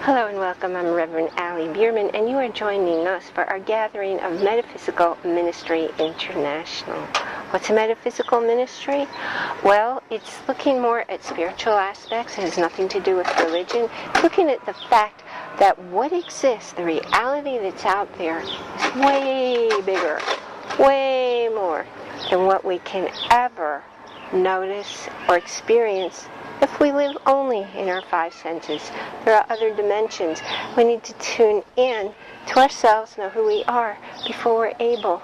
Hello and welcome. I'm Reverend Allie Bierman, and you are joining us for our gathering of Metaphysical Ministry International. What's a metaphysical ministry? Well, it's looking more at spiritual aspects. It has nothing to do with religion. It's looking at the fact that what exists, the reality that's out there, is way bigger, way more than what we can ever notice or experience if we live only in our five senses. There are other dimensions. We need to tune in to ourselves, know who we are, before we're able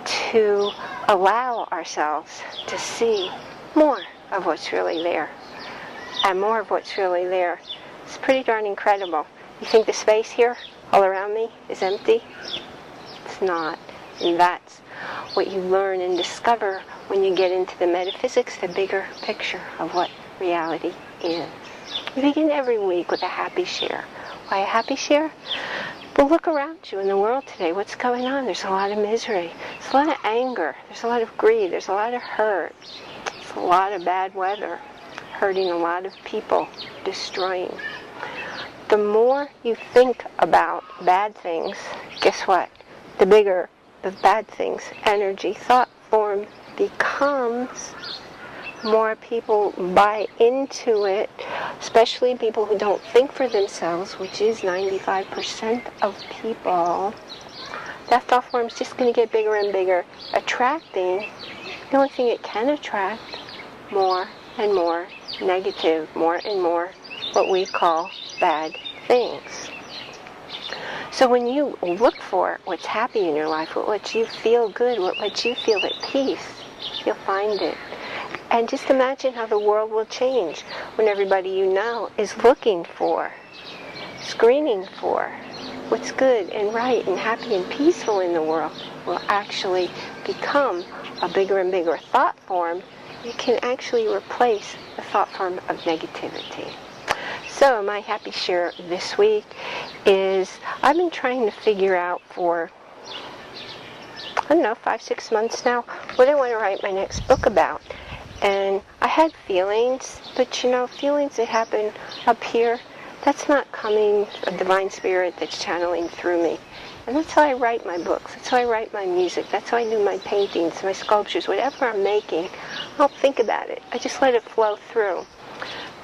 to allow ourselves to see more of what's really there. And more of what's really there is pretty darn incredible. You think the space here, all around me, is empty? It's not. And that's what you learn and discover when you get into the metaphysics, the bigger picture of what reality is. We begin every week with a happy share. Why a happy share? Well, look around you in the world today. What's going on? There's a lot of misery. There's a lot of anger. There's a lot of greed. There's a lot of hurt. There's a lot of bad weather, hurting a lot of people, destroying. The more you think about bad things, guess what? The bigger the bad things, energy, thought form becomes. More people buy into it, especially people who don't think for themselves, which is 95% of people. That thought form is just going to get bigger and bigger, attracting the only thing it can attract, more and more negative, more and more what we call bad things. So when you look for what's happy in your life, what lets you feel good, what lets you feel at peace, you'll find it. And just imagine how the world will change when everybody you know is looking for, screening for what's good and right and happy and peaceful in the world will actually become a bigger and bigger thought form. It can actually replace the thought form of negativity. So my happy share this week is I've been trying to figure out for, 5-6 months now, what I want to write my next book about. And I had feelings, but feelings that happen up here, that's not coming from a divine spirit that's channeling through me. And that's how I write my books, that's how I write my music, that's how I do my paintings, my sculptures, whatever I'm making, I don't think about it. I just let it flow through.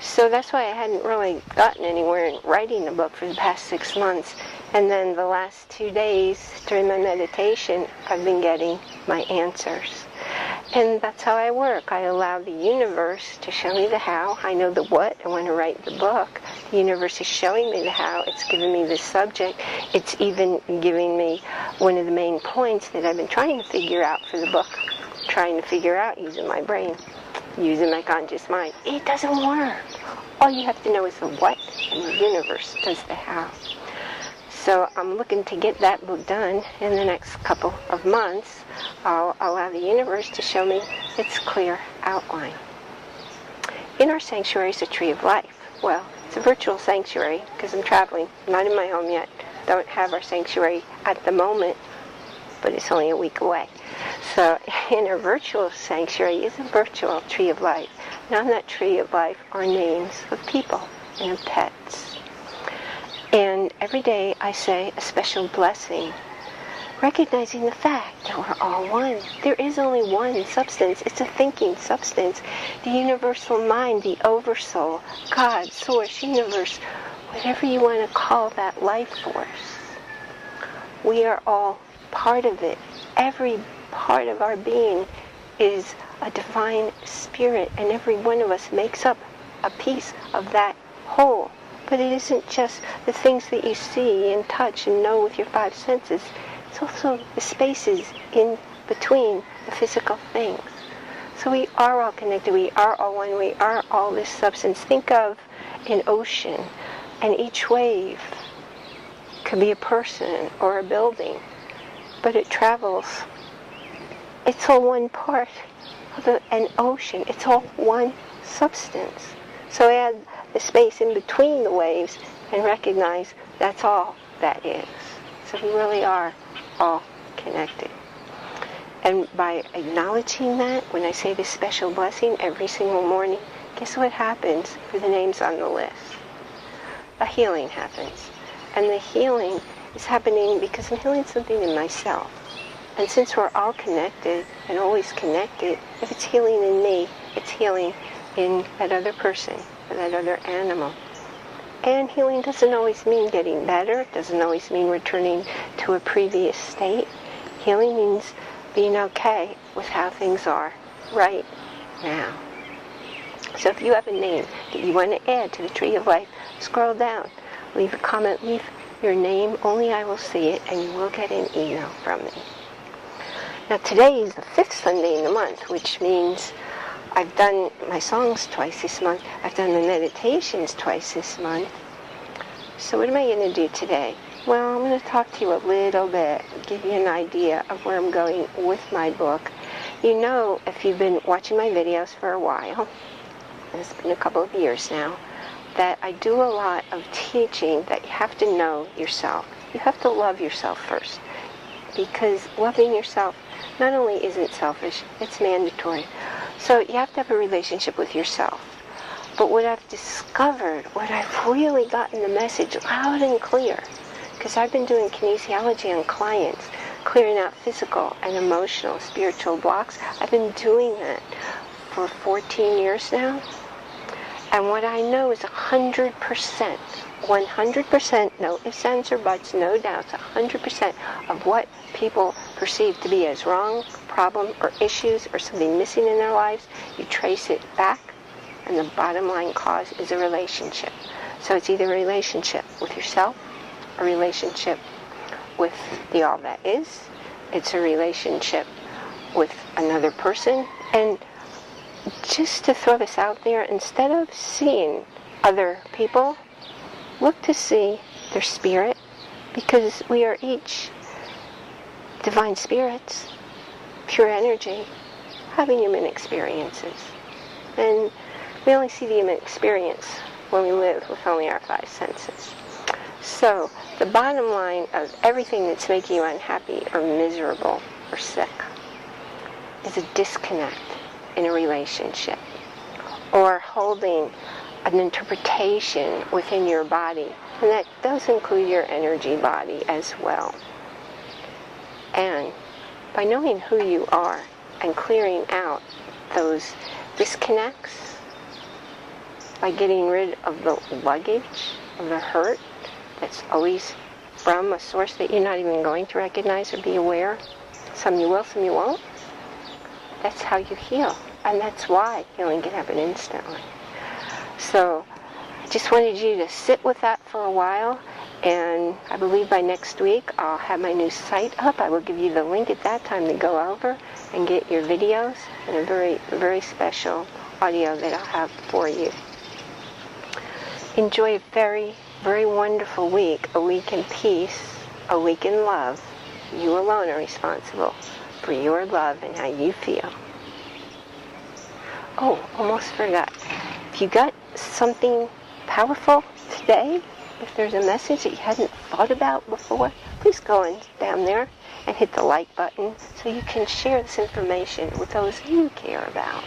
So that's why I hadn't really gotten anywhere in writing the book for the past 6 months. And then the last 2 days during my meditation, I've been getting my answers. And that's how I work. I allow the universe to show me the how. I know the what. I want to write the book. The universe is showing me the how. It's giving me the subject. It's even giving me one of the main points that I've been trying to figure out for the book. Trying to figure out using my brain, using my conscious mind. It doesn't work. All you have to know is the what, and the universe does the how. So I'm looking to get that book done in the next couple of months. I'll allow the universe to show me its clear outline. In our sanctuary is a tree of life. Well, it's a virtual sanctuary because I'm traveling. I'm not in my home yet. Don't have our sanctuary at the moment, but it's only a week away. So in our virtual sanctuary is a virtual tree of life. And on that tree of life are names of people and of pets. And every day I say a special blessing, recognizing the fact that we're all one. There is only one substance. It's a thinking substance. The universal mind, the oversoul, God, source, universe, whatever you want to call that life force. We are all part of it. Every part of our being is a divine spirit, and every one of us makes up a piece of that whole. But it isn't just the things that you see and touch and know with your five senses. It's also the spaces in between the physical things. So we are all connected. We are all one. We are all this substance. Think of an ocean, and each wave could be a person or a building, but it travels. It's all one part of an ocean. It's all one substance. So add the space in between the waves and recognize that's all that is. So we really are all connected. And by acknowledging that, when I say this special blessing every single morning, guess what happens for the names on the list? a healing happens. And the healing is happening because I'm healing something in myself. And since we're all connected and always connected, if it's healing in me, it's healing in that other person, or that other animal. And healing doesn't always mean getting better. It doesn't always mean returning to a previous state. Healing means being okay with how things are right now. So if you have a name that you want to add to the Tree of Life, scroll down, leave a comment, leave your name, only I will see it, and you will get an email from me. Now today is the 5th Sunday in the month, which means I've done my songs twice this month. I've done the meditations twice this month. So what am I going to do today? Well, I'm going to talk to you a little bit, give you an idea of where I'm going with my book. You know, if you've been watching my videos for a while, it's been a couple of years now, that I do a lot of teaching that you have to know yourself. You have to love yourself first. Because loving yourself not only isn't selfish, it's mandatory. So you have to have a relationship with yourself. But what I've discovered, what I've really gotten the message loud and clear, because I've been doing kinesiology on clients, clearing out physical and emotional, spiritual blocks. I've been doing that for 14 years now. And what I know is 100%, no ifs, ands, or buts, no doubts, 100% of what people perceive to be as wrong, problem, or issues, or something missing in their lives, you trace it back, and the bottom line cause is a relationship. So it's either a relationship with yourself, a relationship with the all that is, it's a relationship with another person, and just to throw this out there, instead of seeing other people, look to see their spirit, because we are each divine spirits, pure energy, having human experiences. And we only see the human experience when we live with only our 5 senses. So the bottom line of everything that's making you unhappy or miserable or sick is a disconnect in a relationship, or holding an interpretation within your body, and that does include your energy body as well. And by knowing who you are and clearing out those disconnects, by getting rid of the luggage of the hurt that's always from a source that you're not even going to recognize or be aware, some you will, some you won't, that's how you heal. And that's why healing can happen instantly. So I just wanted you to sit with that for a while, and I believe by next week I'll have my new site up. I will give you the link at that time to go over and get your videos and a very, very special audio that I'll have for you. Enjoy a very, very wonderful week, a week in peace, a week in love. You alone are responsible for your love and how you feel. Oh, almost forgot. If you got something powerful today, if there's a message that you hadn't thought about before, please go on down there and hit the like button so you can share this information with those you care about.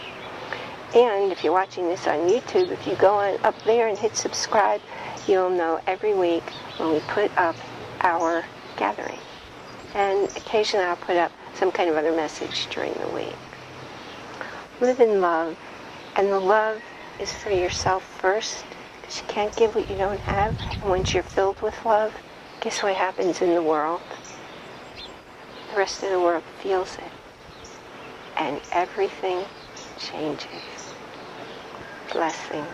And if you're watching this on YouTube, if you go on up there and hit subscribe, you'll know every week when we put up our gathering. And occasionally I'll put up some kind of other message during the week. Live in love, and the love is for yourself first, because you can't give what you don't have. And once you're filled with love, guess what happens in the world? The rest of the world feels it, and everything changes. Blessings.